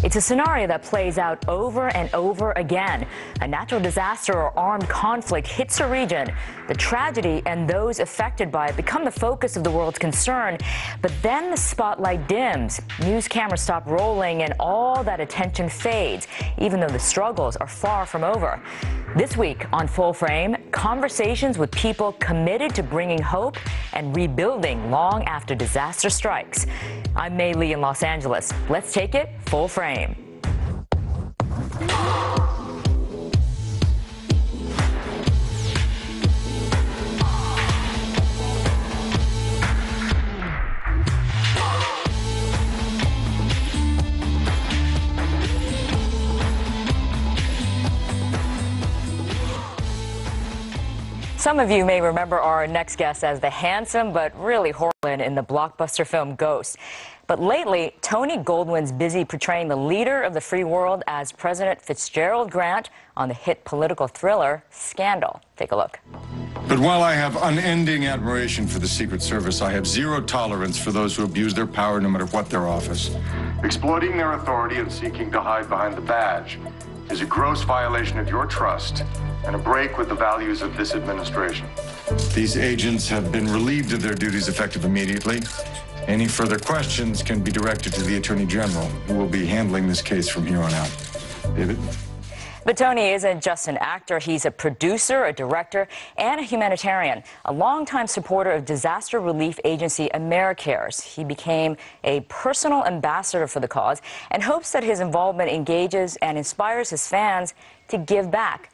It's a scenario that plays out over and over again. A natural disaster or armed conflict hits a region. The tragedy and those affected by it become the focus of the world's concern. But then the spotlight dims. News cameras stop rolling and all that attention fades, even though the struggles are far from over. This week on Full Frame, conversations with people committed to bringing hope and rebuilding long after disaster strikes. I'm Mei Lee in Los Angeles. Let's take it full frame. Some of you may remember our next guest as the handsome but really Horland in the blockbuster film Ghost. But lately, Tony Goldwyn's busy portraying the leader of the free world as President Fitzgerald Grant on the hit political thriller Scandal. Take a look. But while I have unending admiration for the Secret Service, I have zero tolerance for those who abuse their power no matter what their office. Exploiting their authority and seeking to hide behind the badge is a gross violation of your trust and a break with the values of this administration. These agents have been relieved of their duties effective immediately. Any further questions can be directed to the Attorney General, who will be handling this case from here on out. David? But Tony isn't just an actor. He's a producer, a director, and a humanitarian, a longtime supporter of disaster relief agency AmeriCares. He became a personal ambassador for the cause and hopes that his involvement engages and inspires his fans to give back.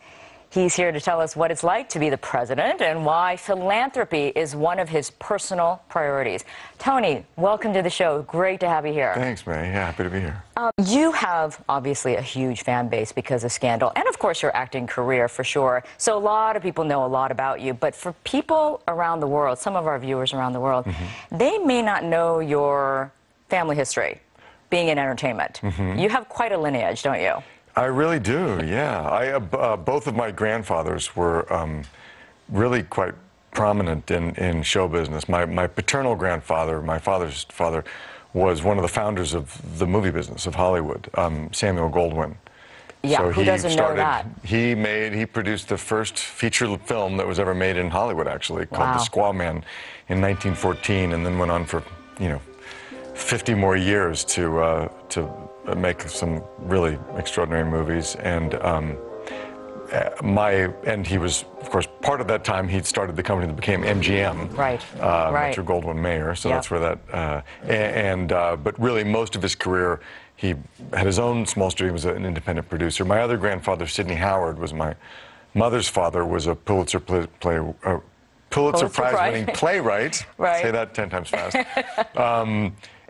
He's here to tell us what it's like to be the president and why philanthropy is one of his personal priorities. Tony, welcome to the show. Great to have you here. Thanks, May. Yeah, happy to be here. You have obviously a huge fan base because of Scandal and, of course, your acting career for sure. So a lot of people know a lot about you. But for people around the world, some of our viewers around the world, they may not know your family history being in entertainment. You have quite a lineage, don't you? I really do, yeah. Both of my grandfathers were really quite prominent in show business. My paternal grandfather, my father's father, was one of the founders of the movie business of Hollywood, Samuel Goldwyn. Yeah, so who doesn't know that? He produced the first feature film that was ever made in Hollywood, actually, called The Squaw Man in 1914, and then went on for, 50 more years to make some really extraordinary movies. And he was, of course, part of that time. He'd started the company that became MGM, Metro Goldwyn Mayer. So that's where that. But really, most of his career, he had his own small studio. He was an independent producer. My other grandfather, Sidney Howard, was my mother's father. Was a Pulitzer Prize-winning playwright. Say that 10 times fast.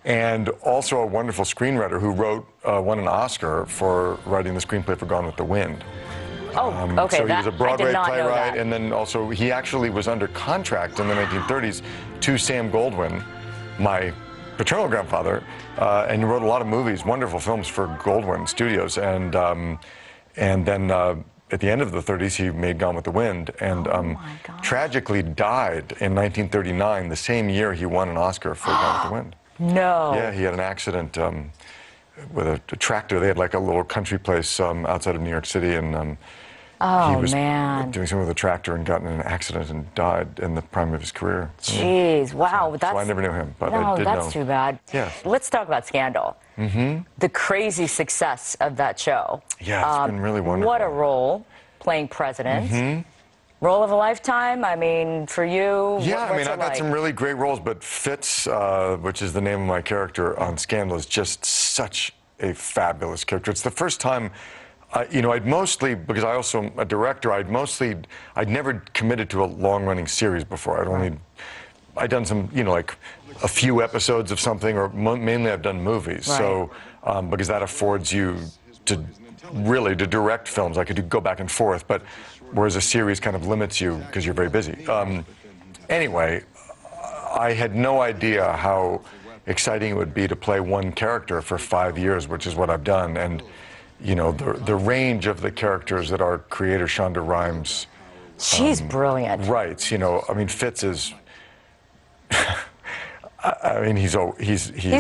And also a wonderful screenwriter who won an Oscar for writing the screenplay for Gone with the Wind. Okay. So he was a Broadway playwright, and then also he actually was under contract in the 1930s to Sam Goldwyn, my paternal grandfather, and he wrote a lot of movies, wonderful films for Goldwyn Studios, and then at the end of the 30s, he made Gone with the Wind, and tragically died in 1939, the same year he won an Oscar for Gone with the Wind. No. Yeah, he had an accident with a tractor. They had like a little country place outside of New York City, and he was doing something with a tractor and got in an accident and died in the prime of his career. Jeez, wow. So I never knew him, but I did know. That's too bad. Yeah. Let's talk about Scandal. The crazy success of that show. Yeah, it's been really wonderful. What a role, playing president. Role of a lifetime, I mean, for you, yeah, I've had some really great roles, but Fitz, which is the name of my character on Scandal, is just such a fabulous character. It's the first time, I'd mostly, because I also am a director, I'd never committed to a long-running series before. I'd done some, like a few episodes of something, or mainly I've done movies. So, because that affords you to direct films. I could go back and forth, but whereas a series kind of limits you because you're very busy. Anyway, I had no idea how exciting it would be to play one character for 5 years, which is what I've done. And, the range of the characters that our creator, Shonda Rhimes... She's brilliant. Writes, Fitz is... I mean, he's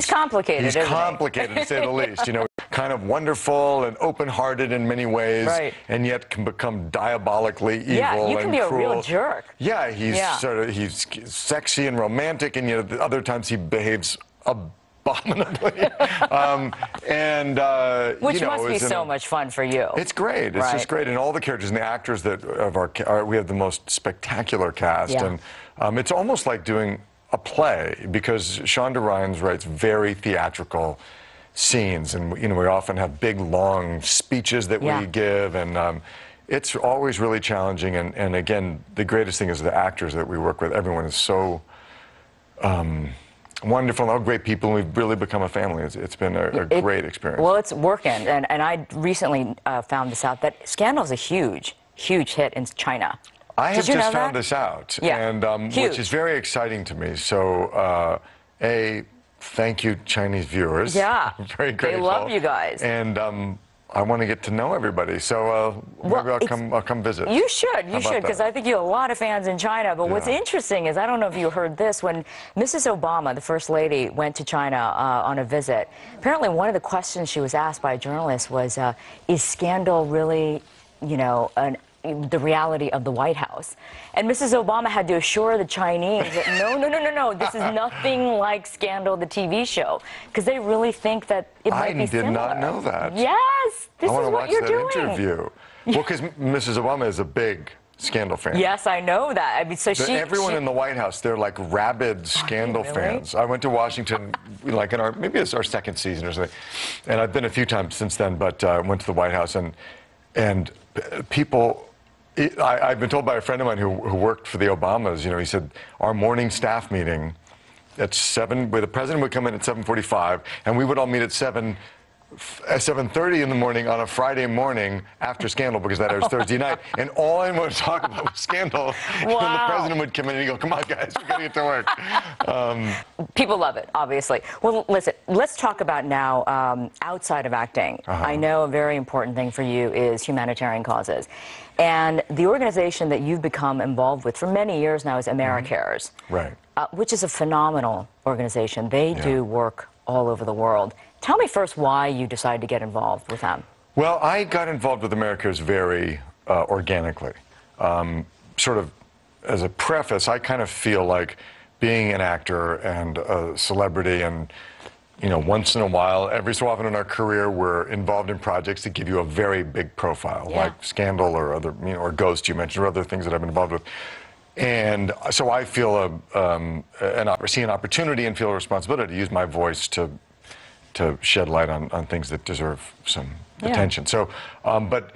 complicated. He's complicated, to say the least. kind of wonderful and open-hearted in many ways, right. and yet can become diabolically evil and cruel. Yeah, you can be a real jerk. Yeah, he's sexy and romantic, and yet at other times he behaves abominably. Which must be so much fun for you. It's great. It's just great, and all the characters and the actors that we have the most spectacular cast, and it's almost like doing a play, because Shonda Rhimes writes very theatrical scenes, and we often have big long speeches that we give, and it's always really challenging. And again, the greatest thing is the actors that we work with. Everyone is so wonderful, all great people, and we've really become a family. It's been a great experience. Well, it's working, and I recently found this out, that Scandal is a huge hit in China. I have just found this out, and which is very exciting to me. So, thank you, Chinese viewers. Yeah, I'm very grateful. They love you guys. And I want to get to know everybody, so maybe I'll come visit. You should, because I think you have a lot of fans in China. But what's interesting is, I don't know if you heard this, when Mrs. Obama, the First Lady, went to China on a visit, apparently one of the questions she was asked by a journalist was, is Scandal really, the reality of the White House? And Mrs. Obama had to assure the Chinese that no, this is nothing like Scandal, the TV show, because they really think that it might be similar. I did not know that. Yes, this is what you're doing. I want to watch that interview. Well, because Mrs. Obama is a big Scandal fan. Yes, I know that. I mean, so everyone in the White House, they're like rabid Scandal fans. I went to Washington, like maybe it's our second season or something, and I've been a few times since then. But went to the White House, and people. I've been told by a friend of mine who worked for the Obamas, he said, our morning staff meeting at 7, where the president would come in at 7:45, and we would all meet at 7:30 in the morning on a Friday morning after Scandal, because that airs Thursday night, and all I wanted to talk about was Scandal. Wow. And the president would come in and he'd go, come on, guys, we got to get to work. People love it, obviously. Well, listen, let's talk about now outside of acting. I know a very important thing for you is humanitarian causes. And the organization that you've become involved with for many years now is AmeriCares, right? Which is a phenomenal organization. They do work all over the world. Tell me first why you decided to get involved with them. Well, I got involved with AmeriCares very organically. Sort of as a preface, I kind of feel like being an actor and a celebrity, and once in a while, every so often in our career, we're involved in projects that give you a very big profile, like Scandal or other, or Ghost you mentioned, or other things that I've been involved with. And so I feel see an opportunity and feel a responsibility to use my voice to shed light on things that deserve some attention. So, but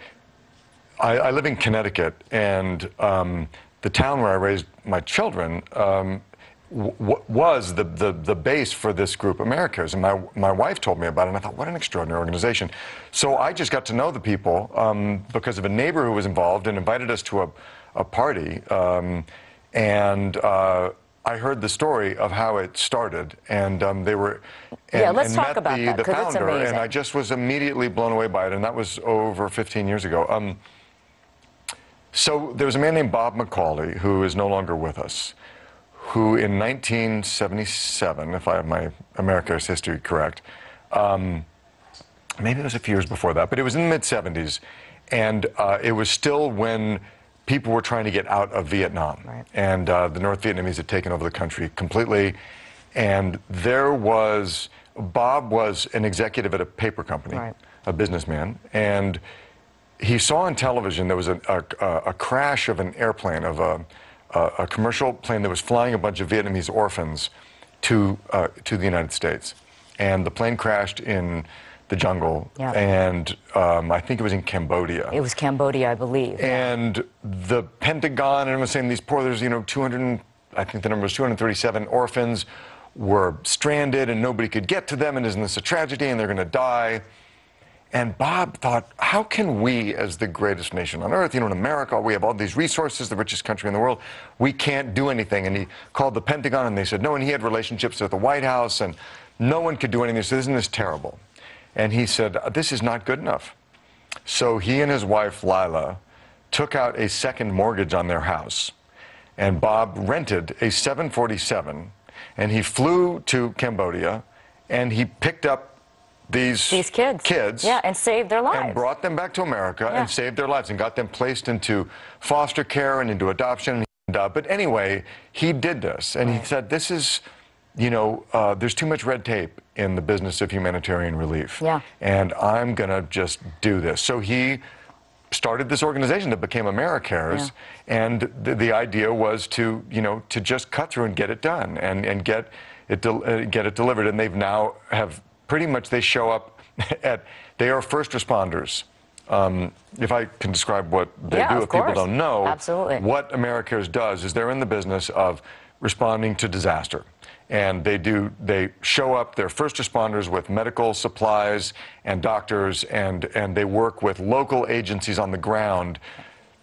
I live in Connecticut, and the town where I raised my children was the base for this group, AmeriCares, and my wife told me about it, and I thought, what an extraordinary organization. So I just got to know the people because of a neighbor who was involved and invited us to a party, and I heard the story of how it started, and they were let's talk about that, the 'cause it's founder, amazing. and I just was immediately blown away by it, and that was over 15 years ago. So there was a man named Bob McCauley, who is no longer with us, who in 1977, if I have my AmeriCares history correct, maybe it was a few years before that, but it was in the mid-70s, and it was still when people were trying to get out of Vietnam, and the North Vietnamese had taken over the country completely, and Bob was an executive at a paper company, a businessman, and he saw on television there was a crash of an airplane, of a commercial plane that was flying a bunch of Vietnamese orphans to the United States. And the plane crashed in the jungle, and I think it was in Cambodia. It was Cambodia, I believe. And the Pentagon, and I was saying there's 200, I think the number was 237 orphans were stranded, and nobody could get to them, and isn't this a tragedy, and they're going to die. And Bob thought, how can we, as the greatest nation on earth, in America, we have all these resources, the richest country in the world, we can't do anything. And he called the Pentagon, and they said no, and he had relationships with the White House, and no one could do anything. So isn't this terrible? And he said, this is not good enough. So he and his wife, Lila, took out a second mortgage on their house, and Bob rented a 747, and he flew to Cambodia, and he picked up these kids. Yeah, and saved their lives. And brought them back to America and saved their lives and got them placed into foster care and into adoption. But anyway, he did this, and he said, this is, you know, there's too much red tape in the business of humanitarian relief. Yeah. And I'm going to just do this. So he started this organization that became AmeriCares, and the idea was to, you know, to just cut through and get it done and get it delivered. And they've now have pretty much, they show up they are first responders. If I can describe what they do, if people don't know, what AmeriCares does is they're in the business of responding to disaster. And they show up, they're first responders with medical supplies and doctors, and they work with local agencies on the ground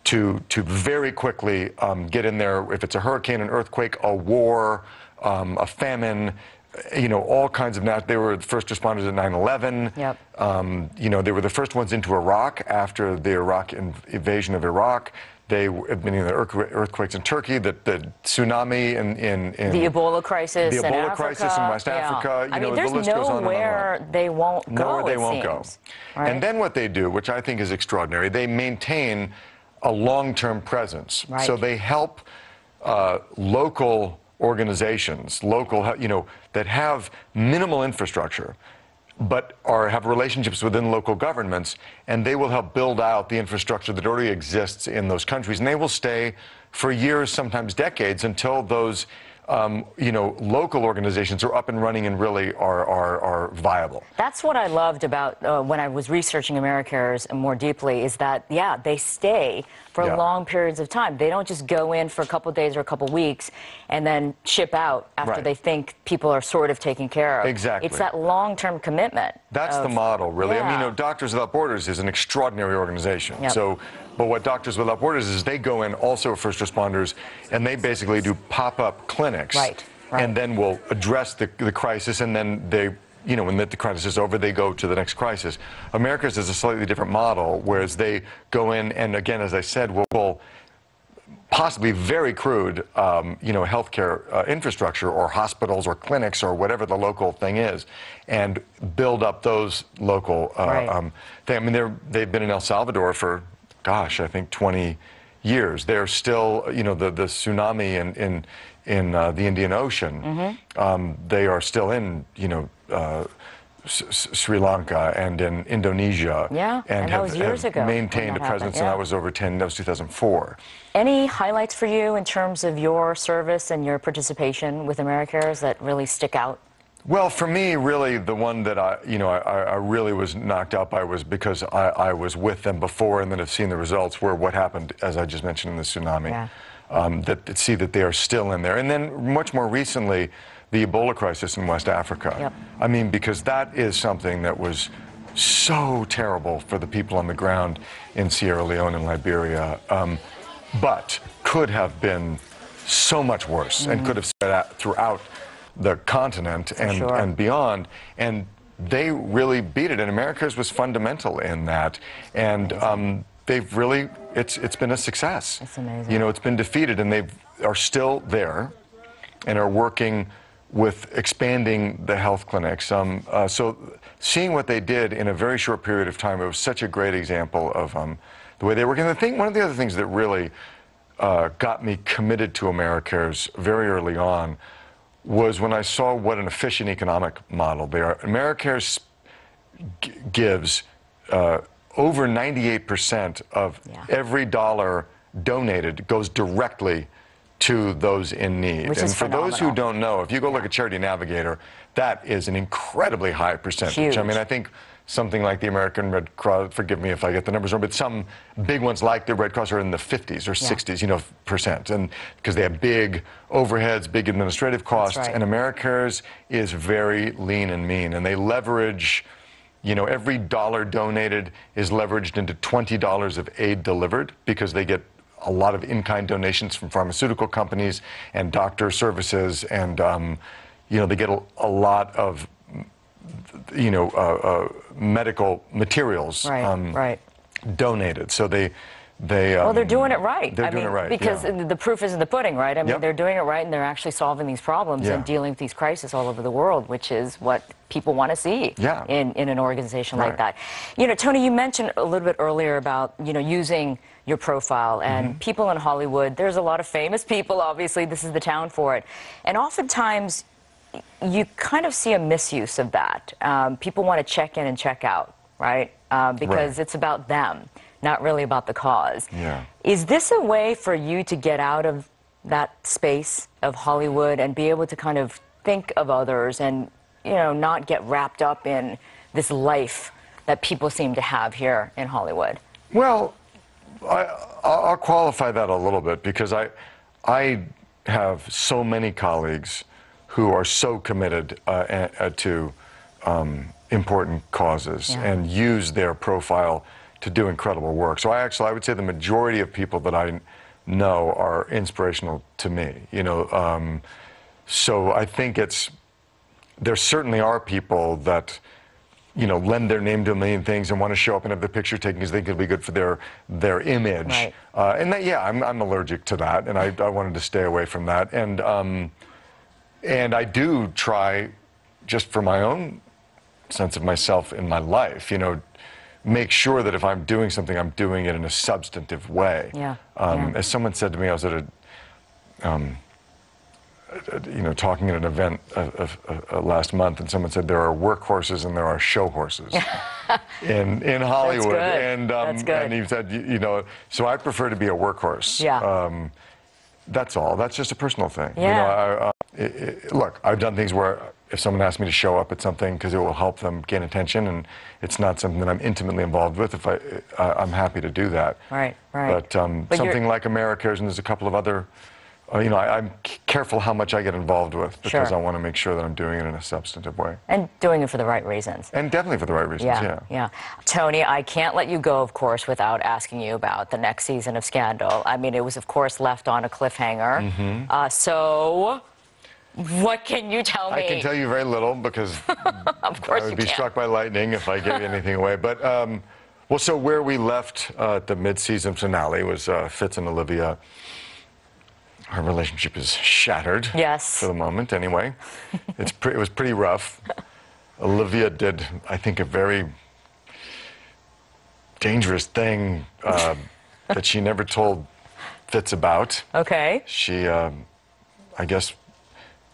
to very quickly get in there. If it's a hurricane, an earthquake, a war, a famine, you know, all kinds of they were the first responders at 9/11. Yep. You know, they were the first ones into Iraq after the invasion of Iraq. They have been in the earthquakes in Turkey, the tsunami in the Ebola crisis, the Ebola crisis in West Africa. You know, there's the list goes on nowhere they won't go. Nowhere they won't go. Right? And then what they do, which I think is extraordinary, they maintain a long-term presence. Right. So they help local organizations, you know, that have minimal infrastructure, but have relationships within local governments, and they will help build out the infrastructure that already exists in those countries. And they will stay for years, sometimes decades, until those you know, local organizations are up and running and really are viable. That's what I loved about when I was researching AmeriCares more deeply, is that, they stay for long periods of time. They don't just go in for a couple of days or a couple of weeks and then ship out after they think people are sort of taken care of. Exactly. It's that long-term commitment. That's the model, really. I mean, you know, Doctors Without Borders is an extraordinary organization. Yep. So, but what Doctors Without Borders is, they go in also first responders, and they basically do pop-up clinics. Right. And then will address the crisis, and then they, you know, when the crisis is over, they go to the next crisis. AmeriCares is a slightly different model, whereas they go in and, again, as I said, will possibly very crude, you know, healthcare infrastructure or hospitals or clinics or whatever the local thing is, and build up those local things. I mean, they've been in El Salvador for, gosh, I think 20 years. They're still, you know, the tsunami in the Indian Ocean. They are still in, you know, Sri Lanka and in Indonesia. And that was years ago. Maintained a presence, and that was that was 2004. Any highlights for you in terms of your service and your participation with AmeriCares that really stick out? Well, for me, really, the one that I really was knocked out by was because I was with them before and then have seen the results, were what happened, as I just mentioned, in the tsunami. See that they are still in there. And then much more recently, the Ebola crisis in West Africa. I mean, because that is something that was so terrible for the people on the ground in Sierra Leone and Liberia, but could have been so much worse and could have spread out throughout the continent and beyond. And they really beat it, and AmeriCares was fundamental in that. And they've really, it's been a success. That's amazing. You know, it's been defeated, and they are still there and are working with expanding the health clinics. So seeing what they did in a very short period of time, it was such a great example of the way they work. And one of the other things that really got me committed to AmeriCares very early on was when I saw what an efficient economic model they are. AmeriCares gives over 98% of every dollar donated goes directly to those in need. Which is phenomenal. Those who don't know, if you go look at Charity Navigator, that is an incredibly high percentage. Huge. I mean, I think something like the American Red Cross, forgive me if I get the numbers wrong, but some big ones like the Red Cross are in the 50s or 60s, you know, percent, and because they have big overheads, big administrative costs, and AmeriCares is very lean and mean, and they leverage, you know, every dollar donated is leveraged into $20 of aid delivered, because they get a lot of in-kind donations from pharmaceutical companies and doctor services, and you know, they get a lot of, you know, medical materials donated. So Well, they're doing it right. They're doing it right, because the proof is in the pudding, right? I mean, Yep. they're doing it right, and they're actually solving these problems and dealing with these crises all over the world, which is what people want to see in an organization like that. You know, Tony, you mentioned a little bit earlier about, you know, using your profile and people in Hollywood. There's a lot of famous people, obviously. This is the town for it. And oftentimes, you kind of see a misuse of that. People want to check in and check out, right? Because it's about them, not really about the cause. Yeah. Is this a way for you to get out of that space of Hollywood and be able to kind of think of others and, you know, not get wrapped up in this life that people seem to have here in Hollywood? Well, I'll qualify that a little bit because I have so many colleagues who are so committed to important causes and use their profile to do incredible work. So I would say the majority of people that I know are inspirational to me. You know, so I think there certainly are people that, you know, lend their name to a million things and want to show up and have their picture taken because they think it'll be good for their image. Right. And that, I'm allergic to that, and I wanted to stay away from that. And I do try, just for my own sense of myself in my life, you know, make sure that if I'm doing something, I'm doing it in a substantive way. As someone said to me, I was at you know, talking at an event last month, and someone said there are workhorses and there are show horses in Hollywood. That's good. And he said, you know, so I prefer to be a workhorse. That's all. That's just a personal thing. You know, look, I've done things where if someone asks me to show up at something because it will help them gain attention, and it's not something that I'm intimately involved with, I'm happy to do that. Right. But something like America's, and there's a couple of other, you know, I'm careful how much I get involved with because I want to make sure that I'm doing it in a substantive way. And doing it for the right reasons. And definitely for the right reasons, yeah. Tony, I can't let you go, of course, without asking you about the next season of Scandal. I mean, it was, of course, left on a cliffhanger. So what can you tell me? I can tell you very little because of course I would be struck by lightning if I gave you anything away. But, well, so where we left the mid-season finale was Fitz and Olivia. Our relationship is shattered. Yes. For the moment, anyway. It was pretty rough. Olivia did, I think, a very dangerous thing that she never told Fitz about. Okay. She, I guess,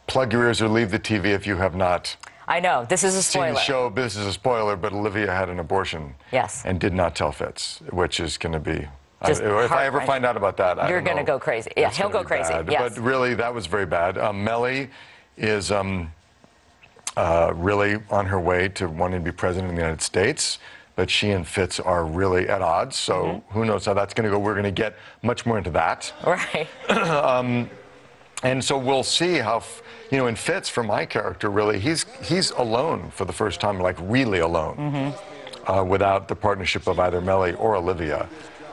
plug your ears or leave the TV if you have not. I know, this is a spoiler. Seen the show, this is a spoiler, but Olivia had an abortion. Yes. And did not tell Fitz, which is going to be... If I ever find out about that, you're going to go crazy. Yeah, he'll go crazy. Yes. But really, that was very bad. Mellie is really on her way to wanting to be president of the United States, but she and Fitz are really at odds. So who knows how that's going to go? We're going to get much more into that. Right. And so we'll see how, you know, in Fitz, for my character, really, he's alone for the first time, like really alone, without the partnership of either Mellie or Olivia.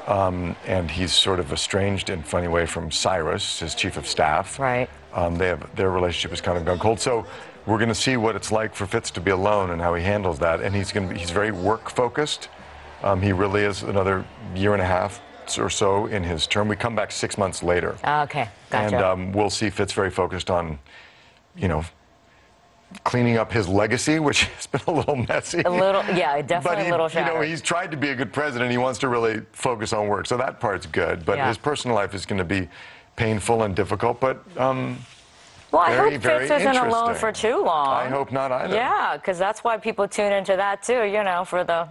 And he's sort of estranged in a funny way from Cyrus, his chief of staff. Right. Their relationship has kind of gone cold. So we're going to see what it's like for Fitz to be alone and how he handles that. And he's very work focused. He really is another year and a half or so in his term. We come back 6 months later. Okay, gotcha. And we'll see Fitz very focused on, you know, cleaning up his legacy, which has been a little messy. A little, yeah, definitely a little shattered. You know, he's tried to be a good president. He wants to really focus on work, so that part's good. But his personal life is going to be painful and difficult. But well, I hope Fitz isn't alone for too long. I hope not either. Yeah, because that's why people tune into that too. You know, for the.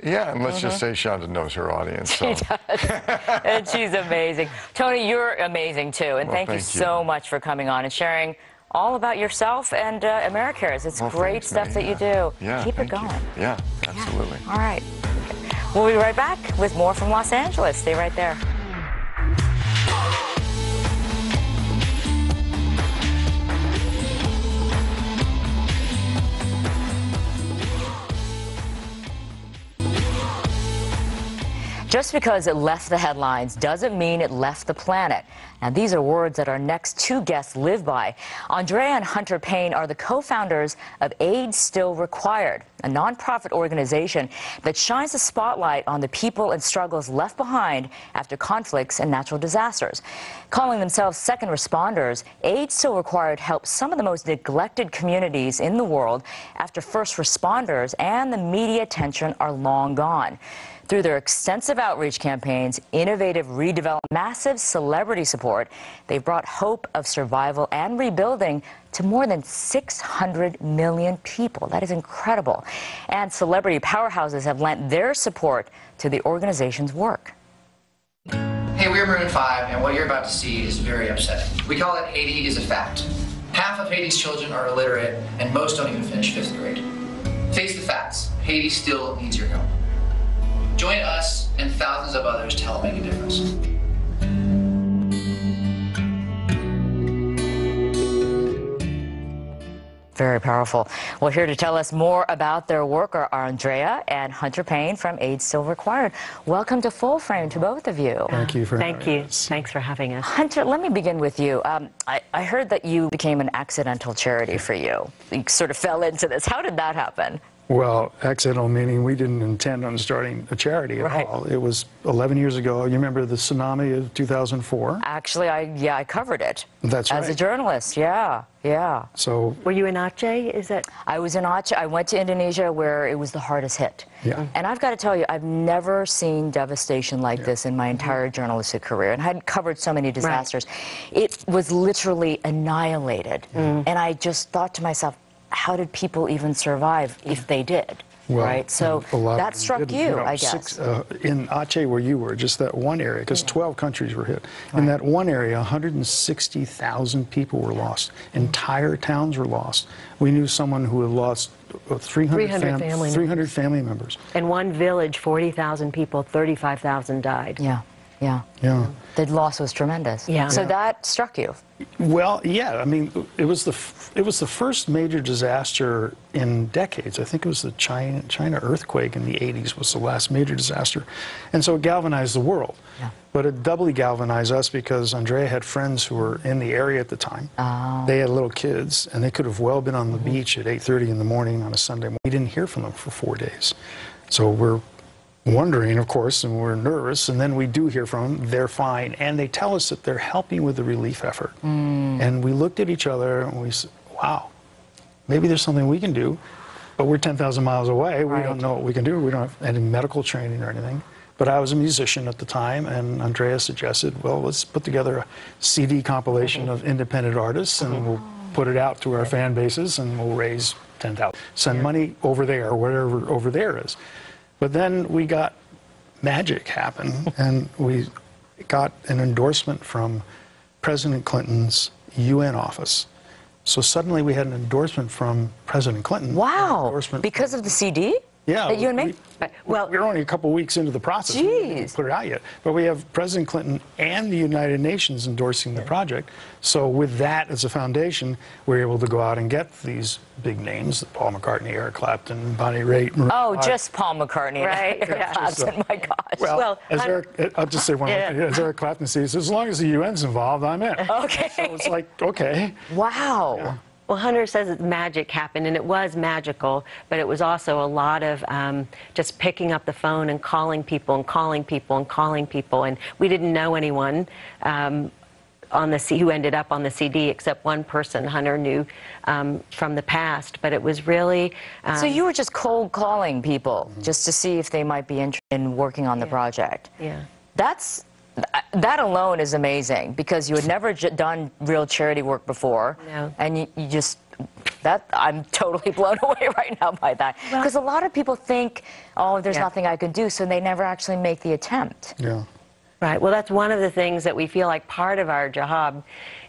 Yeah, and let's just say Shonda knows her audience. So. She does, and she's amazing. Tony, you're amazing too, and thank you so much for coming on and sharing all about yourself and AmeriCares. It's great stuff that you do. Yeah, keep it going. Yeah, absolutely. All right. We'll be right back with more from Los Angeles. Stay right there. Just because it left the headlines doesn't mean it left the planet. Now, these are words that our next two guests live by. Andrea and Hunter Payne are the co-founders of AIDS Still Required. a nonprofit organization that shines a spotlight on the people and struggles left behind after conflicts and natural disasters. Calling themselves second responders, Aid Still Required helps some of the most neglected communities in the world after first responders and the media attention are long gone. Through their extensive outreach campaigns, innovative redevelopment, massive celebrity support, they've brought hope of survival and rebuilding to more than 600 million people. That is incredible. And celebrity powerhouses have lent their support to the organization's work. Hey, we're Maroon 5, and what you're about to see is very upsetting. We call it Haiti is a fact. Half of Haiti's children are illiterate, and most don't even finish 5th grade. Face the facts. Haiti still needs your help. Join us and thousands of others to help make a difference. Very powerful. Well, here to tell us more about their work are Andrea and Hunter Payne from Aid Still Required. Welcome to Full Frame to both of you. Thank you for Thank you. Thanks for having us. Hunter, let me begin with you. I heard that you became an accidental charity for you. You sort of fell into this. How did that happen? Well, accidental meaning we didn't intend on starting a charity at all. It was 11 years ago. You remember the tsunami of 2004? Actually, I covered it. That's right. As a journalist, yeah. So were you in Aceh? Is that? I was in Aceh. I went to Indonesia where it was the hardest hit. Yeah. And I've got to tell you, I've never seen devastation like this in my entire journalistic career. And I had covered so many disasters. It was literally annihilated. And I just thought to myself, how did people even survive if they did? Well, right? So that struck you, I guess. In Aceh, where you were, just that one area, because 12 countries were hit. In that one area, 160,000 people were lost. Entire towns were lost. We knew someone who had lost 300 family members. In one village, 40,000 people, 35,000 died. Yeah. The loss was tremendous. Yeah. So that struck you. Well, yeah. I mean, it was the first major disaster in decades. I think it was the China earthquake in the 80s was the last major disaster, and so it galvanized the world. Yeah. But it doubly galvanized us because Andrea had friends who were in the area at the time. Oh. They had little kids, and they could have well been on the beach at 8:30 in the morning on a Sunday morning. We didn't hear from them for 4 days, so we're wondering, of course, and we're nervous, and then we do hear from them. They're fine, and they tell us that they're helping with the relief effort. And we looked at each other and we said, wow, maybe there's something we can do, but we're 10,000 miles away. We don't know what we can do. We don't have any medical training or anything. But I was a musician at the time, and Andrea suggested, well, let's put together a CD compilation of independent artists, and we'll put it out to our fan bases, and we'll raise 10,000. Send money over there, wherever over there is. But then we got magic happen, and we got an endorsement from President Clinton's UN office. So suddenly we had an endorsement from President Clinton. Wow, because of the CD? Yeah. That you and me? Well, we're only a couple weeks into the process. Geez. We didn't put it out yet. But we have President Clinton and the United Nations endorsing the project. So with that as a foundation, we're able to go out and get these big names, Paul McCartney, Eric Clapton, Bonnie Raitt. Just Paul McCartney. Right. Eric Clapton, my gosh. Well, I'll just say one more thing. As Eric Clapton says, as long as the UN's involved, I'm in. Okay. So it's like, okay. Wow. Yeah. Well, Hunter says that magic happened, and it was magical, but it was also a lot of just picking up the phone and calling people and calling people and calling people, and we didn't know anyone who ended up on the CD except one person Hunter knew from the past, but it was really... so you were just cold calling people just to see if they might be interested in working on the project. Yeah. That alone is amazing because you had never done real charity work before. No. And you just, I'm totally blown away right now by that. Because a lot of people think, oh, there's nothing I can do, so they never actually make the attempt. Yeah. Right. Well, that's one of the things that we feel like part of our job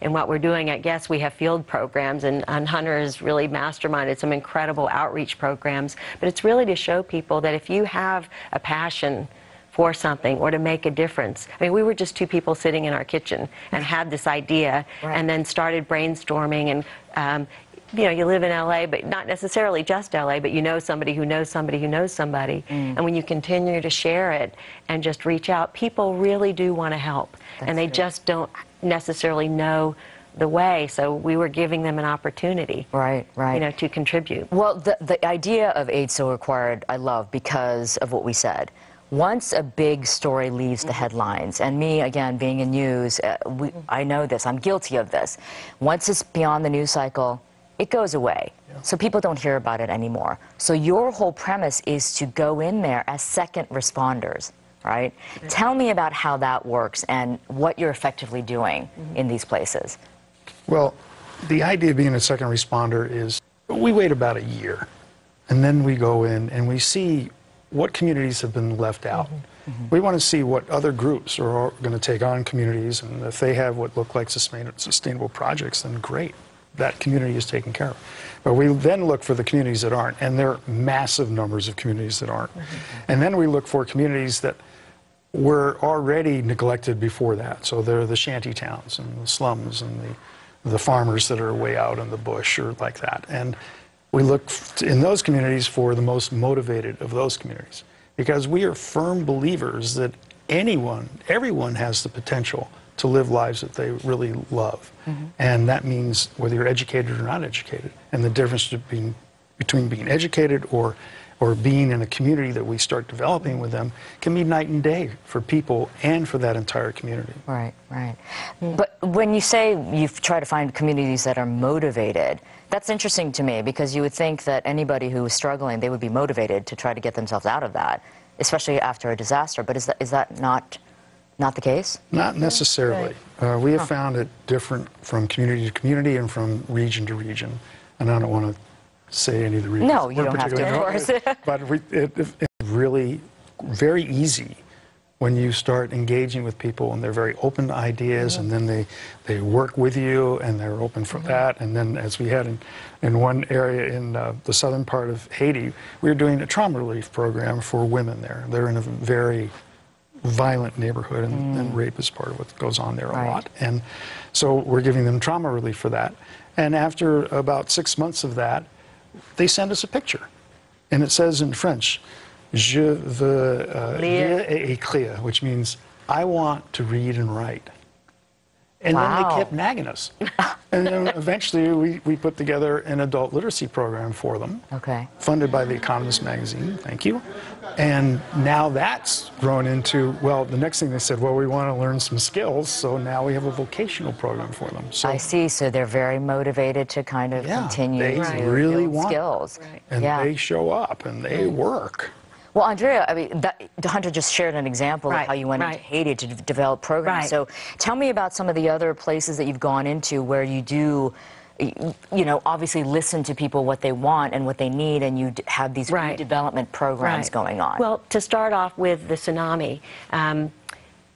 in what we're doing at Guess. We have field programs, and Hunter has really masterminded some incredible outreach programs. But it's really to show people that if you have a passion for something or to make a difference. I mean, we were just two people sitting in our kitchen and had this idea and then started brainstorming, and you know, you live in LA, but not necessarily just LA, but you know somebody who knows somebody who knows somebody. And when you continue to share it and just reach out, people really do want to help. And they just don't necessarily know the way, so we were giving them an opportunity, right, to contribute. Well, the idea of aid so required, I love because of what we said. Once a big story leaves the headlines, and me, again, being in news, I know this, I'm guilty of this. Once it's beyond the news cycle, it goes away. So people don't hear about it anymore. So your whole premise is to go in there as second responders, right? Tell me about how that works and what you're effectively doing in these places. Well, the idea of being a second responder is we wait about a year, and then we go in and we see what communities have been left out. We want to see what other groups are going to take on communities, and if they have what look like sustainable projects, then great. That community is taken care of. But we then look for the communities that aren't, and there are massive numbers of communities that aren't. And then we look for communities that were already neglected before that. So they're the shanty towns and the slums and the farmers that are way out in the bush or like that. And we look in those communities for the most motivated of those communities, because we are firm believers that everyone has the potential to live lives that they really love. And that means whether you're educated or not educated. And the difference between being educated or being in a community that we start developing with them can be night and day for people and for that entire community. Right. But when you say you try to find communities that are motivated, that's interesting to me, because you would think that anybody who is struggling, they would be motivated to try to get themselves out of that, especially after a disaster. But is that not the case? Not necessarily. We have found it different from community to community and from region to region. And I don't want to say any of the reasons. No, you don't have to, of course. But it's really very easy when you start engaging with people and they're very open to ideas, and then they work with you and they're open for that. And then, as we had in one area in the southern part of Haiti, we were doing a trauma relief program for women there. They're in a very violent neighborhood, and rape is part of what goes on there a lot. And so we're giving them trauma relief for that. And after about 6 months of that, they send us a picture. And it says in French, Je veux lire et écrire, which means I want to read and write. And then they kept nagging us. And then eventually we put together an adult literacy program for them. Funded by The Economist magazine, thank you. And now that's grown into, well, the next thing they said, well, we want to learn some skills, so now we have a vocational program for them. So I see, so they're very motivated to kind of continue to really build want skills. And they show up and they work. Well, Andrea, I mean, Hunter just shared an example of how you went into Haiti to develop programs. So tell me about some of the other places that you've gone into where you do, obviously listen to people, what they want and what they need, and you have these redevelopment programs going on. Well, to start off with the tsunami,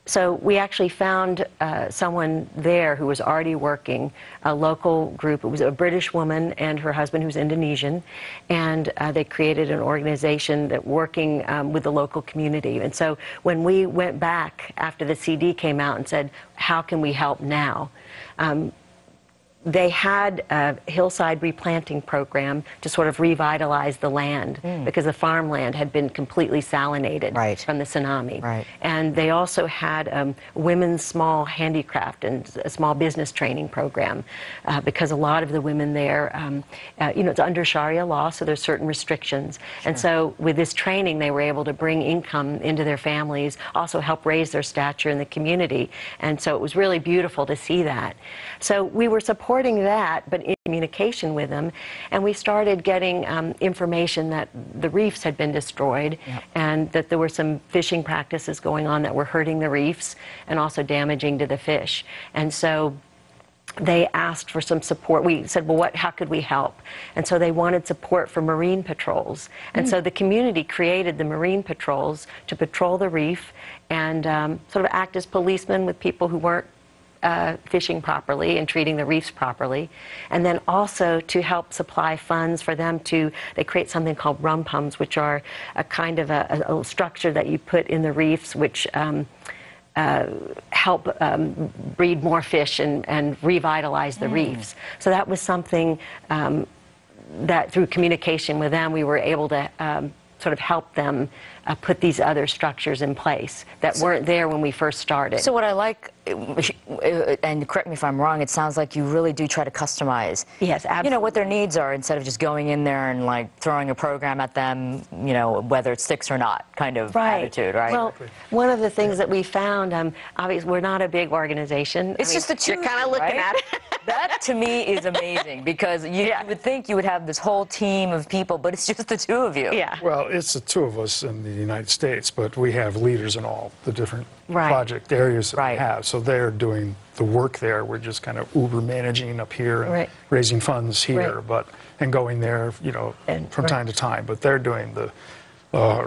so we actually found someone there who was already working, a local group. It was a British woman and her husband, who's Indonesian, and they created an organization that working with the local community. And so when we went back after the CD came out and said, how can we help now? They had a hillside replanting program to sort of revitalize the land because the farmland had been completely salinated from the tsunami. And they also had women's small handicraft and a small business training program because a lot of the women there, it's under Sharia law, so there's certain restrictions. And so with this training, they were able to bring income into their families, also help raise their stature in the community. And so it was really beautiful to see that. So we were supporting that, but in communication with them, and we started getting information that the reefs had been destroyed and that there were some fishing practices going on that were hurting the reefs and also damaging to the fish. And so they asked for some support. We said, well, how could we help? And so they wanted support for marine patrols. And so the community created the marine patrols to patrol the reef and sort of act as policemen with people who weren't fishing properly and treating the reefs properly, and then also to help supply funds for them they create something called rumpums, which are a kind of a structure that you put in the reefs which help breed more fish and revitalize the reefs. So that was something that through communication with them we were able to sort of help them put these other structures in place that weren't there when we first started. So what I like, and correct me if I'm wrong, it sounds like you really do try to customize. Yes, absolutely. You know, what their needs are instead of just going in there and like throwing a program at them, you know, whether it sticks or not kind of attitude, right? Well, one of the things that we found, obviously we're not a big organization. It's just the two. You're kind of looking at it. That to me is amazing because you would think you would have this whole team of people, but it's just the two of you. Yeah. Well, it's the two of us in the United States, but we have leaders in all the different Right. project areas that Right. we have. So they're doing the work there. We're just kind of Uber managing up here and Right. raising funds here, Right. and going there, you know, And- from right. time to time. But they're doing the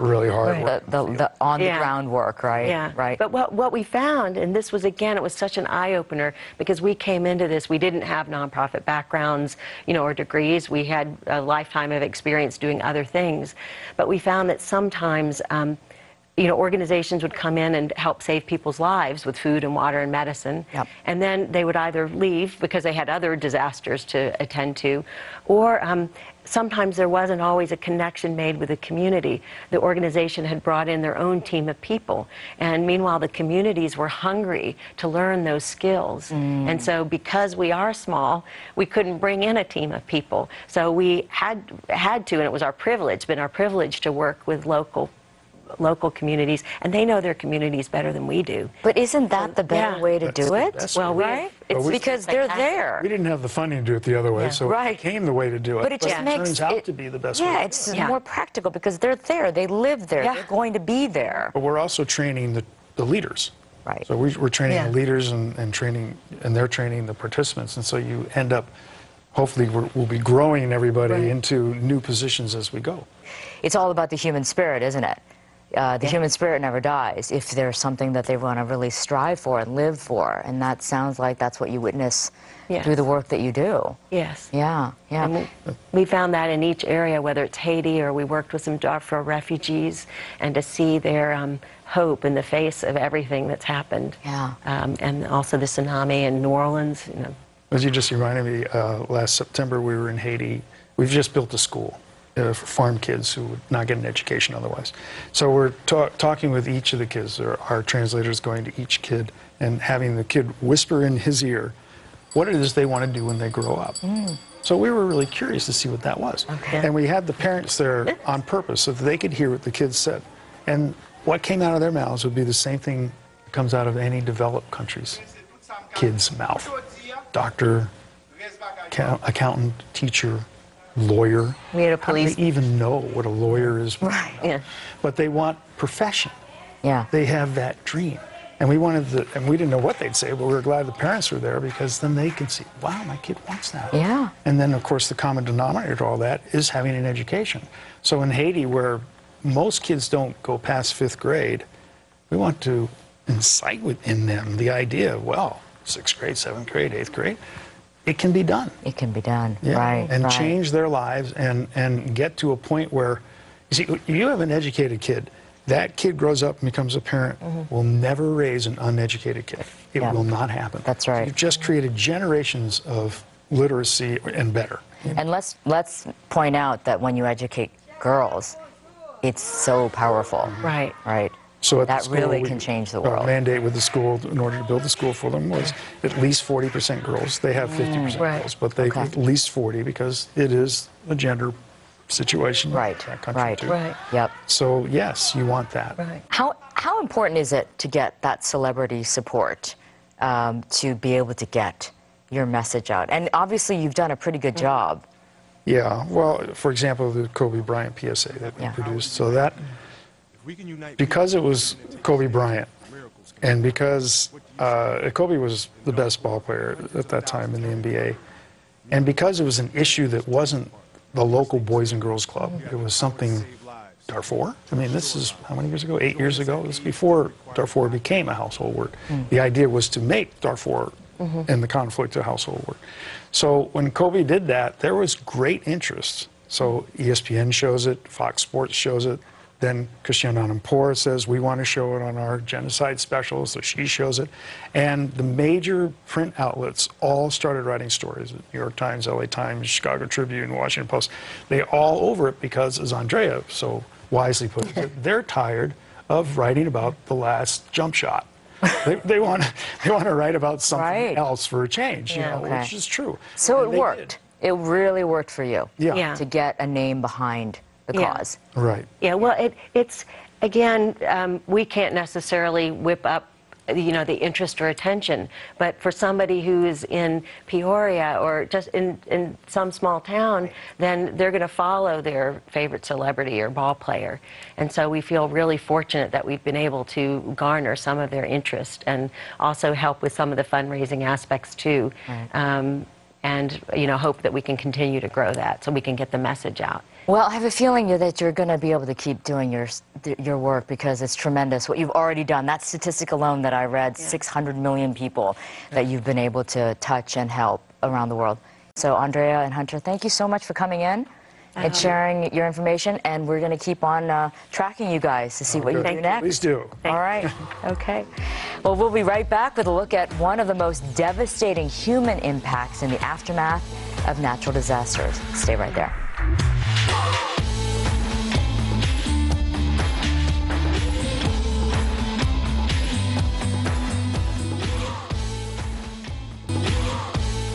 really hard Right. work. The on the Yeah. ground work, right? Yeah, Right. But what we found, and this was, again, it was such an eye-opener because we came into this, we didn't have nonprofit backgrounds, you know, or degrees. We had a lifetime of experience doing other things. But we found that sometimes, you know, organizations would come in and help save people's lives with food and water and medicine. Yep. And then they would either leave because they had other disasters to attend to, or sometimes there wasn't always a connection made with the community. The organization had brought in their own team of people, and meanwhile the communities were hungry to learn those skills. And so because we are small, we couldn't bring in a team of people. So we had to, and it was our privilege, been our privilege to work with local communities, and they know their communities better than we do. But isn't that the better Yeah. way to That's do the it? best Well, way. right? But It's we- because they're there. We didn't have the funding to do it the other way, Yeah. so Right. it became the way to do it. But it just makes turns out it, to be the best yeah, way. it's Yeah. more practical because they're there. They live there. Yeah. They're going to be there. But we're also training the leaders. Right. So we're training Yeah. the leaders and training, and they're training the participants. And so you end up, hopefully, we'll be growing everybody Right. into new positions as we go. It's all about the human spirit, isn't it? The human spirit never dies if there's something that they want to really strive for and live for. And that sounds like that's what you witness Yes. through the work that you do. Yes. Yeah, yeah. And we found that in each area, whether it's Haiti or we worked with some Darfur refugees, and to see their hope in the face of everything that's happened. Yeah. And also the tsunami in New Orleans. You know. As you just reminded me, last September we were in Haiti. We've just built a school for farm kids who would not get an education otherwise. So we're talking with each of the kids. Our translators going to each kid and having the kid whisper in his ear what it is they want to do when they grow up. So we were really curious to see what that was. Okay. And we had the parents there on purpose so that they could hear what the kids said. And what came out of their mouths would be the same thing that comes out of any developed country's kid's mouth. Doctor, accountant, teacher, lawyer. We had a How do police- they even know what a lawyer is? Right. Yeah. But they want profession. Yeah. They have that dream. And we didn't know what they'd say, but we were glad the parents were there because then they could see, wow, my kid wants that. Yeah. And then, of course, the common denominator to all that is having an education. So in Haiti, where most kids don't go past 5th grade, we want to incite within them the idea of, well, 6th grade, 7th grade, 8th grade, it can be done. It can be done. Yeah, Right. and right. change their lives and get to a point where, you see, you have an educated kid. That kid grows up and becomes a parent, will never raise an uneducated kid. It Yeah. will not happen. That's right. You've just created generations of literacy and better. And let's point out that when you educate girls, it's so powerful. Right. Right. So at the that school, really can change the world. Our mandate with the school, in order to build the school for them, was at least 40% girls. They have 50% Right. girls, but they Okay. at least 40 because it is a gender situation Right. in that country Right. too. Right. Yep. So yes, you want that. Right. How important is it to get that celebrity support to be able to get your message out? And obviously, you've done a pretty good job. Yeah, well, for example, the Kobe Bryant PSA that we Yeah. produced. So that, because it was Kobe Bryant, and because Kobe was the best ball player at that time in the NBA, and because it was an issue that wasn't the local Boys and Girls Club, it was something Darfur. I mean, this is how many years ago? 8 years ago. This is before Darfur became a household word. The idea was to make Darfur and the conflict a household word. So when Kobe did that, there was great interest. So ESPN shows it, Fox Sports shows it. Then Christiane Amanpour says, we want to show it on our genocide special, so she shows it. And the major print outlets all started writing stories. The New York Times, LA Times, Chicago Tribune, Washington Post. They all over it because, as Andrea so wisely put it. They're tired of writing about the last jump shot. They want to write about something else for a change, you know, which is true. So and it worked. It really worked for you to get a name behind the cause. Right. Yeah, well, it's, again, we can't necessarily whip up, you know, the interest or attention, but for somebody who's in Peoria or just in some small town, then they're going to follow their favorite celebrity or ball player. And so we feel really fortunate that we've been able to garner some of their interest and also help with some of the fundraising aspects too. And, you know, hope that we can continue to grow that so we can get the message out. Well, I have a feeling that you're going to be able to keep doing your work because it's tremendous what you've already done. That statistic alone that I read, 600 million people that you've been able to touch and help around the world. So Andrea and Hunter, thank you so much for coming in and sharing your information, and we're going to keep on tracking you guys to see what you do next. Please do. All right. Okay. Well, we'll be right back with a look at one of the most devastating human impacts in the aftermath of natural disasters. Stay right there.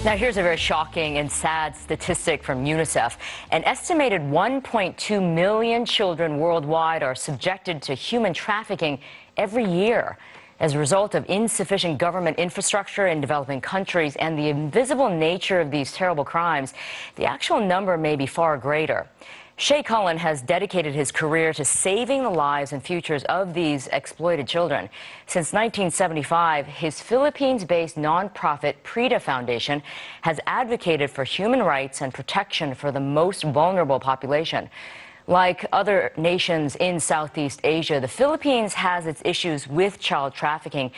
Now, here's a very shocking and sad statistic from UNICEF. An estimated 1.2 million children worldwide are subjected to human trafficking every year as a result of insufficient government infrastructure in developing countries and the invisible nature of these terrible crimes. The actual number may be far greater. Shay Cullen has dedicated his career to saving the lives and futures of these exploited children. Since 1975, his Philippines-based nonprofit PREDA Foundation has advocated for human rights and protection for the most vulnerable population. Like other nations in Southeast Asia, the Philippines has its issues with child trafficking,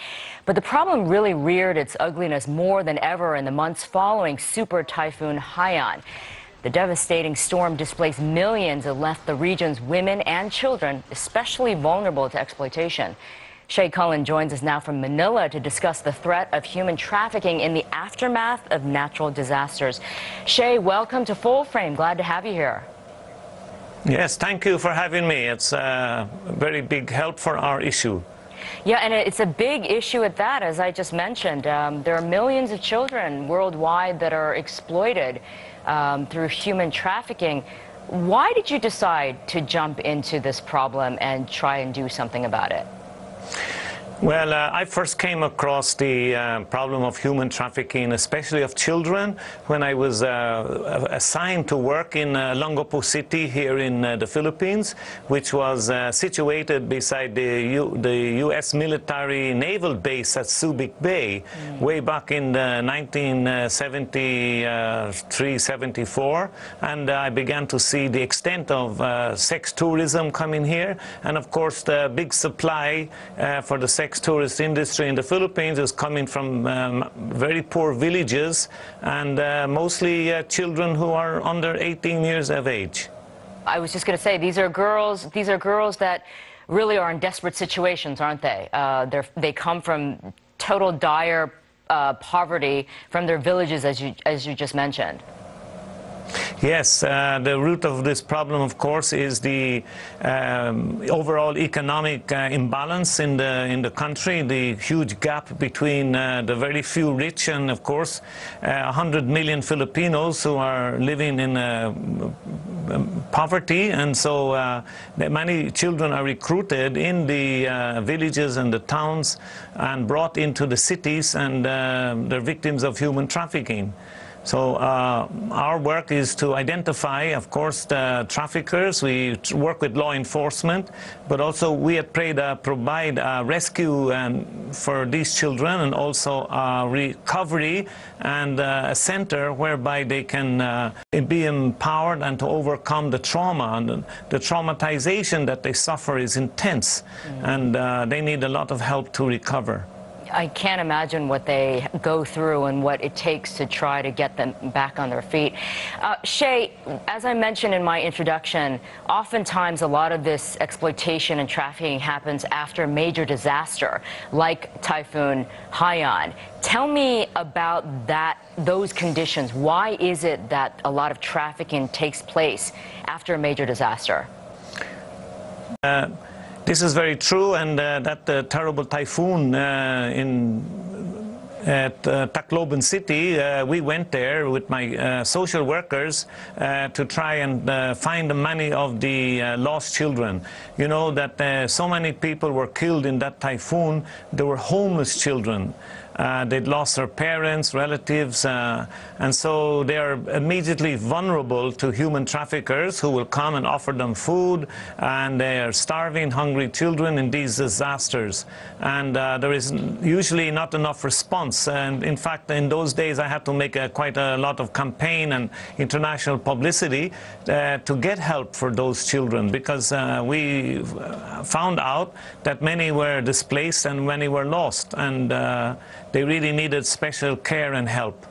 but the problem really reared its ugliness more than ever in the months following Super Typhoon Haiyan. The devastating storm displaced millions and left the region's women and children especially vulnerable to exploitation. Shay Cullen joins us now from Manila to discuss the threat of human trafficking in the aftermath of natural disasters. Shay, welcome to Full Frame. Glad to have you here. Yes, thank you for having me. It's a very big help for our issue. Yeah, and it's a big issue at that, as I just mentioned. There are millions of children worldwide that are exploited through human trafficking. Why did you decide to jump into this problem and try and do something about it? Well, I first came across the problem of human trafficking, especially of children, when I was assigned to work in Longopo City here in the Philippines, which was situated beside the U.S. military naval base at Subic Bay, way back in 1973-74. And I began to see the extent of sex tourism coming here, and of course the big supply for the sex tourist industry in the Philippines is coming from very poor villages and mostly children who are under 18 years of age. I was just going to say, these are girls that really are in desperate situations, aren't they? They come from total dire poverty from their villages, as you just mentioned. Yes, the root of this problem, of course, is the overall economic imbalance in the country, the huge gap between the very few rich and, of course, 100 million Filipinos who are living in poverty, and so many children are recruited in the villages and the towns and brought into the cities, and they're victims of human trafficking. So our work is to identify, of course, the traffickers. We work with law enforcement, but also we at PREDA provide rescue for these children, and also recovery and a center whereby they can be empowered and to overcome the trauma. And the traumatization that they suffer is intense, and they need a lot of help to recover. I can't imagine what they go through and what it takes to try to get them back on their feet. Shay, as I mentioned in my introduction, oftentimes a lot of this exploitation and trafficking happens after a major disaster, like Typhoon Haiyan. Tell me about those conditions. Why is it that a lot of trafficking takes place after a major disaster? This is very true, and that terrible typhoon at Tacloban City, we went there with my social workers to try and find many of the lost children. You know that so many people were killed in that typhoon. There were homeless children. They'd lost their parents, relatives, and so they are immediately vulnerable to human traffickers who will come and offer them food, and they are starving, hungry children in these disasters. And there is usually not enough response. And in fact, in those days, I had to make quite a lot of campaign and international publicity to get help for those children, because we found out that many were displaced and many were lost, and they really needed special care and help.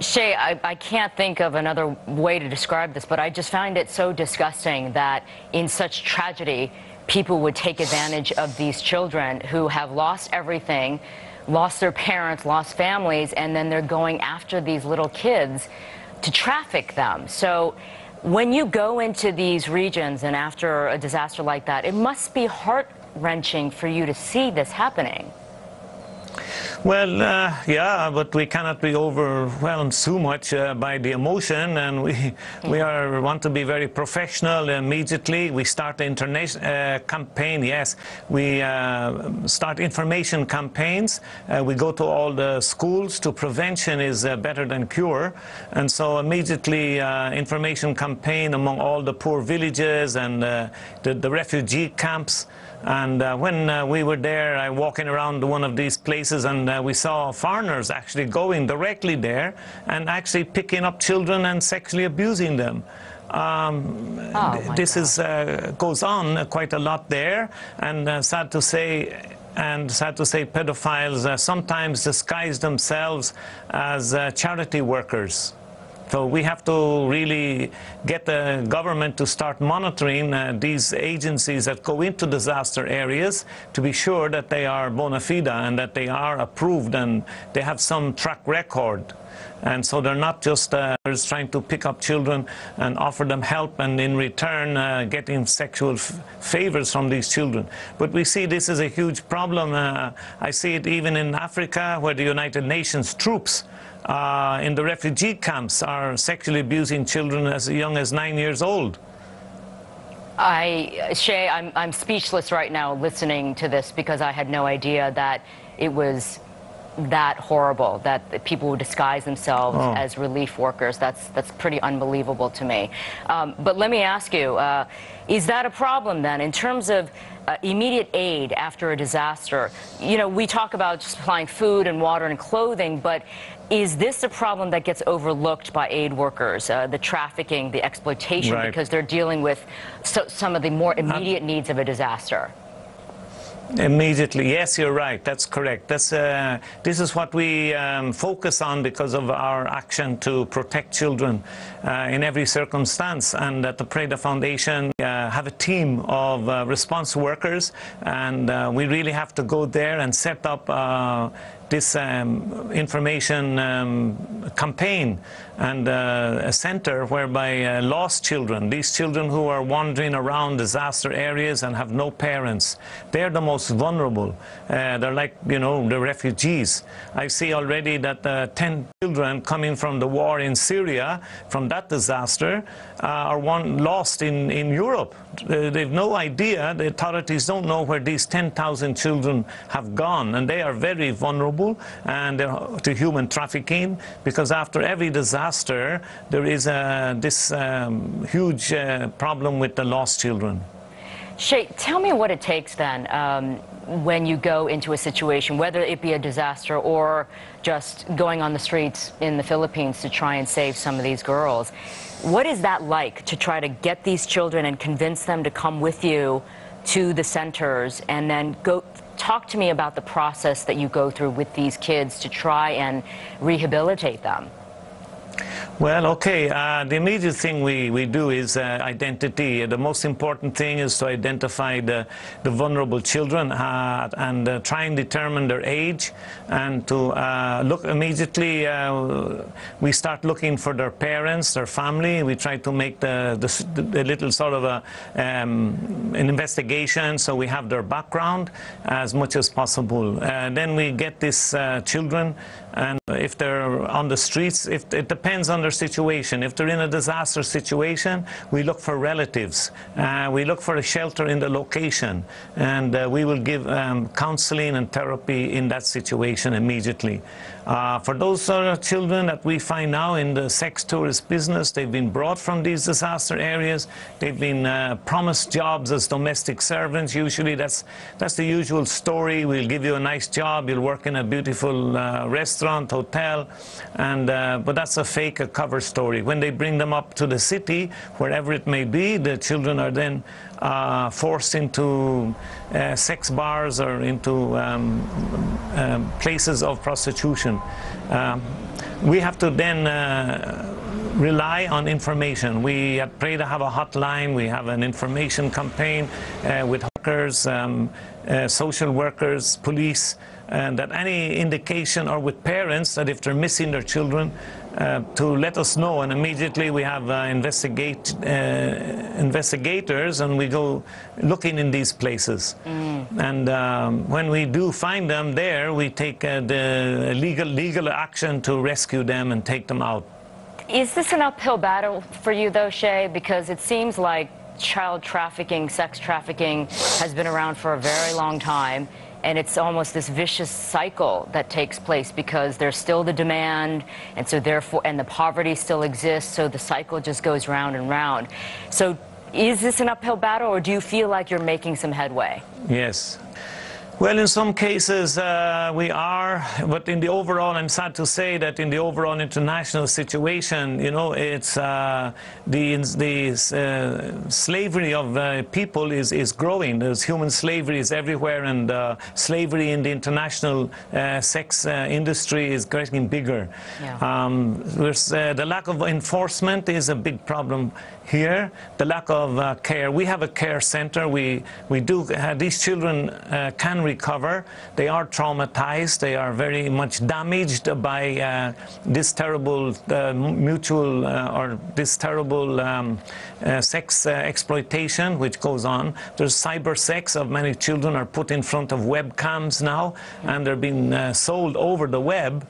Shay, I can't think of another way to describe this, but I just find it so disgusting that in such tragedy, people would take advantage of these children who have lost everything, lost their parents, lost families, and then they're going after these little kids to traffic them. So when you go into these regions and after a disaster like that, it must be heart-wrenching for you to see this happening. Well, yeah, but we cannot be overwhelmed too much by the emotion, and we want to be very professional immediately. We start the campaign, yes. We start information campaigns. We go to all the schools. To prevention is better than cure. And so immediately information campaign among all the poor villages and the refugee camps. And when we were there, walking around one of these places, and we saw foreigners actually going directly there and actually picking up children and sexually abusing them. This goes on quite a lot there, and sad to say, pedophiles sometimes disguise themselves as charity workers. So we have to really get the government to start monitoring these agencies that go into disaster areas to be sure that they are bona fide and that they are approved and they have some track record. And so they're not just trying to pick up children and offer them help and in return getting sexual favors from these children. But we see this is a huge problem. I see it even in Africa, where the United Nations troops in the refugee camps are sexually abusing children as young as 9 years old. Shay, I'm speechless right now listening to this, because I had no idea that it was that horrible, that people would disguise themselves as relief workers. That's pretty unbelievable to me. But let me ask you, is that a problem then in terms of immediate aid after a disaster? You know, we talk about supplying food and water and clothing, but is this a problem that gets overlooked by aid workers, the trafficking, the exploitation, right, because they're dealing with some of the more immediate needs of a disaster? Immediately, yes, you're right. That's correct. This is what we focus on because of our action to protect children in every circumstance. And at the Preda Foundation, have a team of response workers, and we really have to go there and set up this information campaign and a center whereby lost children, these children who are wandering around disaster areas and have no parents, they're the most vulnerable. They're like, you know, the refugees. I see already that 10 children coming from the war in Syria, from that disaster, are lost in Europe. They've no idea, the authorities don't know where these 10,000 children have gone, and they are very vulnerable and to human trafficking, because after every disaster there is this huge problem with the lost children. Shay, tell me what it takes then when you go into a situation, whether it be a disaster or just going on the streets in the Philippines to try and save some of these girls. What is that like, to try to get these children and convince them to come with you to the centers, and then talk to me about the process that you go through with these kids to try and rehabilitate them? Well, okay, the immediate thing we do is identity. The most important thing is to identify the vulnerable children and try and determine their age, and to look immediately. We start looking for their parents, their family. We try to make the little sort of an investigation, so we have their background as much as possible. Then we get these children, and if they're on the streets, it depends on their situation. If they're in a disaster situation, we look for relatives. We look for a shelter in the location, and we will give counseling and therapy in that situation immediately. For those children that we find now in the sex tourist business, they've been brought from these disaster areas. They've been promised jobs as domestic servants. Usually that's the usual story. We'll give you a nice job. You'll work in a beautiful restaurant, hotel, and but that's a fake, a cover story. When they bring them up to the city, wherever it may be, the children are then forced into sex bars or into places of prostitution. We have to then rely on information. We at PREDA have a hotline. We have an information campaign with workers, social workers, police, and that any indication, or with parents, that if they're missing their children, to let us know, and immediately we have investigators, and we go looking in these places. And when we do find them there, we take the legal action to rescue them and take them out. Is this an uphill battle for you, though, Shay? Because it seems like child trafficking, sex trafficking, has been around for a very long time. And it's almost this vicious cycle that takes place because there's still the demand, and so therefore, and the poverty still exists, so the cycle just goes round and round. So is this an uphill battle, or do you feel like you're making some headway? Yes. Well, in some cases we are, but in the overall, I'm sad to say that in the overall international situation, you know, it's the slavery of people is growing. There's human slavery is everywhere, and slavery in the international sex industry is getting bigger. Yeah. The lack of enforcement is a big problem here. The lack of care. We have a care center. We do. These children can recover. They are traumatized. They are very much damaged by this terrible mutual or this terrible sex exploitation which goes on. There's cyber sex of many children are put in front of webcams now, and they're being sold over the web.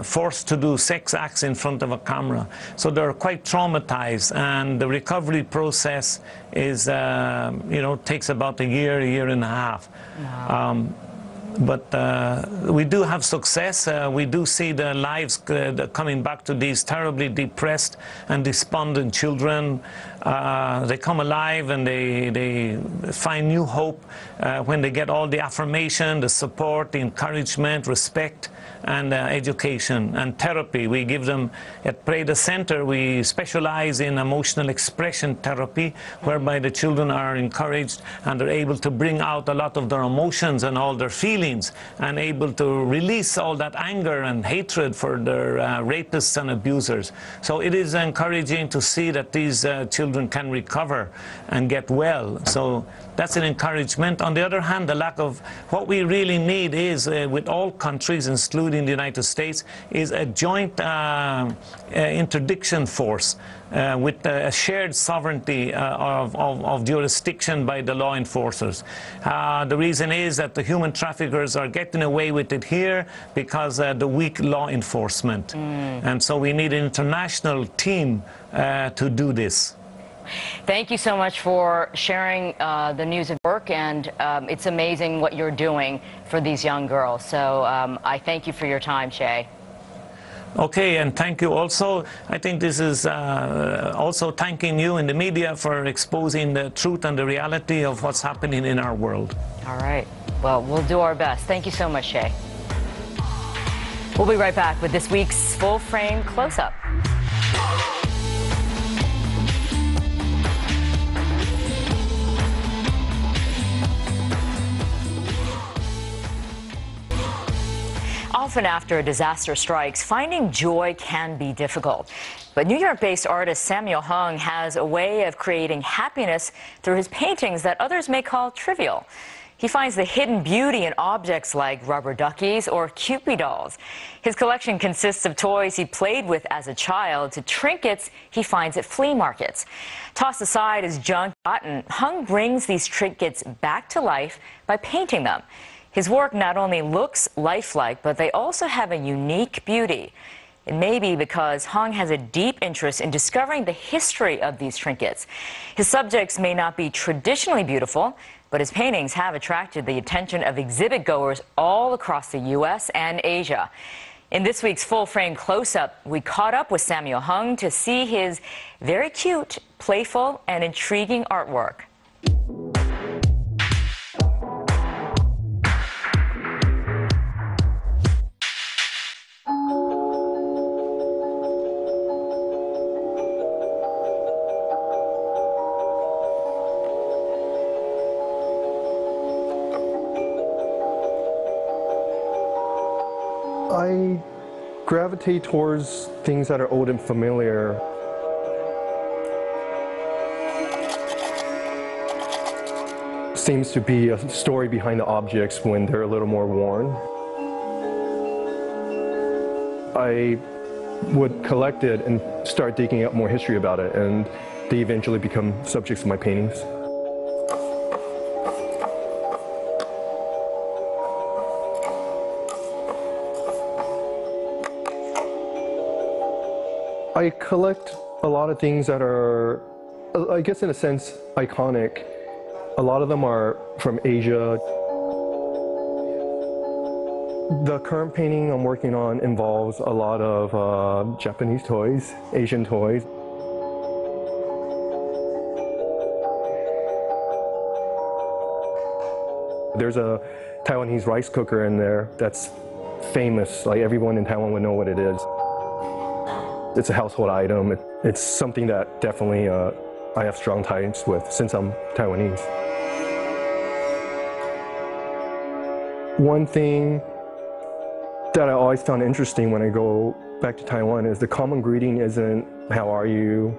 Forced to do sex acts in front of a camera. So they're quite traumatized, and the recovery process is, you know, takes about a year and a half. Wow. But we do have success. We do see the lives coming back to these terribly depressed and despondent children. They come alive, and they find new hope when they get all the affirmation, the support, the encouragement, respect, and education and therapy. We give them at PREDA Center. We specialize in emotional expression therapy, whereby the children are encouraged and they're able to bring out a lot of their emotions and all their feelings, and able to release all that anger and hatred for their rapists and abusers. So it is encouraging to see that these children can recover and get well. So that's an encouragement. On the other hand, the lack of what we really need is, with all countries, including the United States, is a joint interdiction force with a shared sovereignty of jurisdiction by the law enforcers. The reason is that the human traffickers are getting away with it here because the weak law enforcement. And so we need an international team to do this. Thank you so much for sharing the news of work, and it's amazing what you're doing for these young girls. So I thank you for your time, Shay. Okay, and thank you also. I think this is also thanking you in the media for exposing the truth and the reality of what's happening in our world. All right. Well, we'll do our best. Thank you so much, Shay. We'll be right back with this week's Full Frame Close-Up. Often after a disaster strikes, finding joy can be difficult. But New York-based artist Samuel Hyung has a way of creating happiness through his paintings that others may call trivial. He finds the hidden beauty in objects like rubber duckies or Cupid dolls. His collection consists of toys he played with as a child to trinkets he finds at flea markets. Tossed aside as junk, Hyung brings these trinkets back to life by painting them. His work not only looks lifelike, but they also have a unique beauty. It may be because Hyung has a deep interest in discovering the history of these trinkets. His subjects may not be traditionally beautiful, but his paintings have attracted the attention of exhibit goers all across the U.S. and Asia. In this week's full-frame close-up, we caught up with Samuel Hyung to see his very cute, playful, and intriguing artwork. I gravitate towards things that are old and familiar. Seems to be a story behind the objects when they're a little more worn. I would collect it and start digging up more history about it, and they eventually become subjects of my paintings. I collect a lot of things that are, I guess in a sense, iconic. A lot of them are from Asia. The current painting I'm working on involves a lot of Japanese toys, Asian toys. There's a Taiwanese rice cooker in there that's famous. Like everyone in Taiwan would know what it is. It's a household item. It's something that definitely I have strong ties with since I'm Taiwanese. One thing that I always found interesting when I go back to Taiwan is the common greeting isn't "How are you?"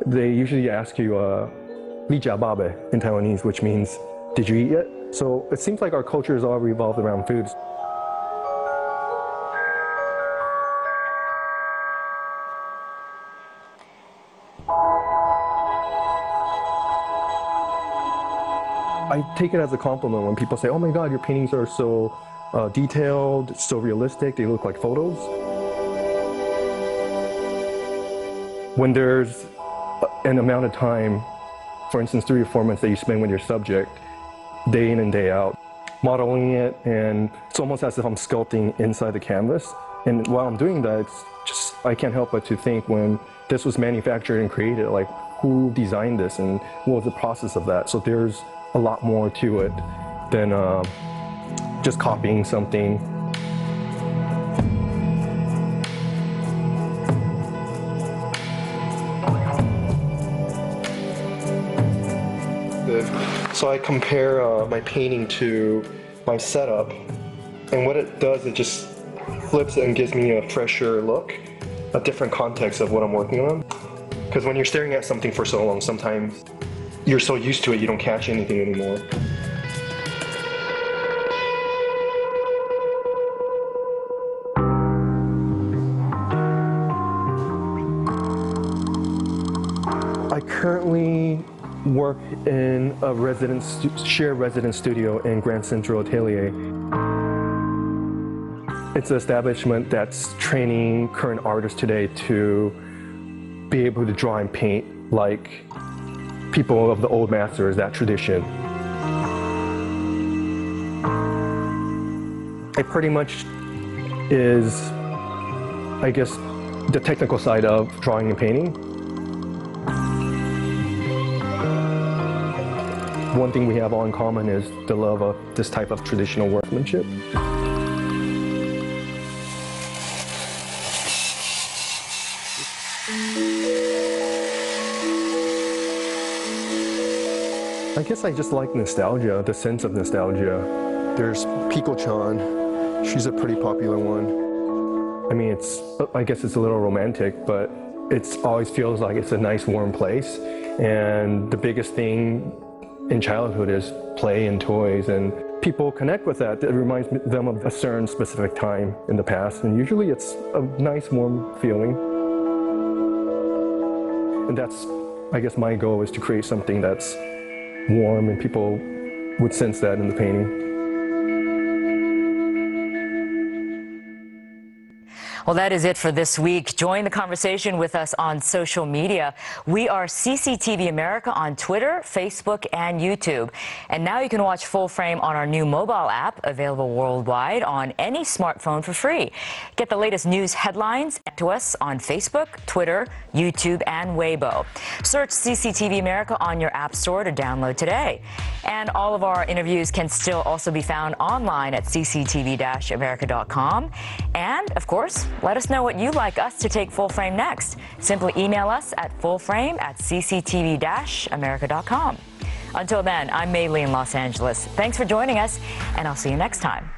They usually ask you "Li jia ba bei" in Taiwanese, which means "Did you eat yet?" So it seems like our culture is all revolved around foods. I take it as a compliment when people say, "Oh my God, your paintings are so detailed, so realistic, they look like photos." When there's an amount of time, for instance 3 or 4 months that you spend with your subject, day in and day out, modeling it, and it's almost as if I'm sculpting inside the canvas. And while I'm doing that, it's just, I can't help but to think when this was manufactured and created, like who designed this and what was the process of that? So there's a lot more to it than just copying something. So I compare my painting to my setup, and what it does, it just flips it and gives me a fresher look, a different context of what I'm working on. Because when you're staring at something for so long, sometimes you're so used to it, you don't catch anything anymore. I currently work in a shared residence studio in Grand Central Atelier. It's an establishment that's training current artists today to be able to draw and paint like people of the old masters, that tradition. It pretty much is, I guess, the technical side of drawing and painting. One thing we have all in common is the love of this type of traditional workmanship. I guess I just like nostalgia, the sense of nostalgia. There's Pico-chan. She's a pretty popular one. I mean, I guess it's a little romantic, but it always feels like it's a nice warm place. And the biggest thing in childhood is play and toys, and people connect with that. It reminds them of a certain specific time in the past, and usually it's a nice warm feeling. And that's, I guess, my goal is to create something that's warm, and people would sense that in the painting. Well, that is it for this week. Join the conversation with us on social media. We are CCTV America on Twitter, Facebook, and YouTube. And now you can watch Full Frame on our new mobile app, available worldwide on any smartphone for free. Get the latest news headlines to us on Facebook, Twitter, YouTube, and Weibo. Search CCTV America on your app store to download today. And all of our interviews can still also be found online at cctv-america.com. And, of course, let us know what you'd like us to take Full Frame next. Simply email us at fullframe@cctv-america.com. Until then, I'm Mei Lee in Los Angeles. Thanks for joining us, and I'll see you next time.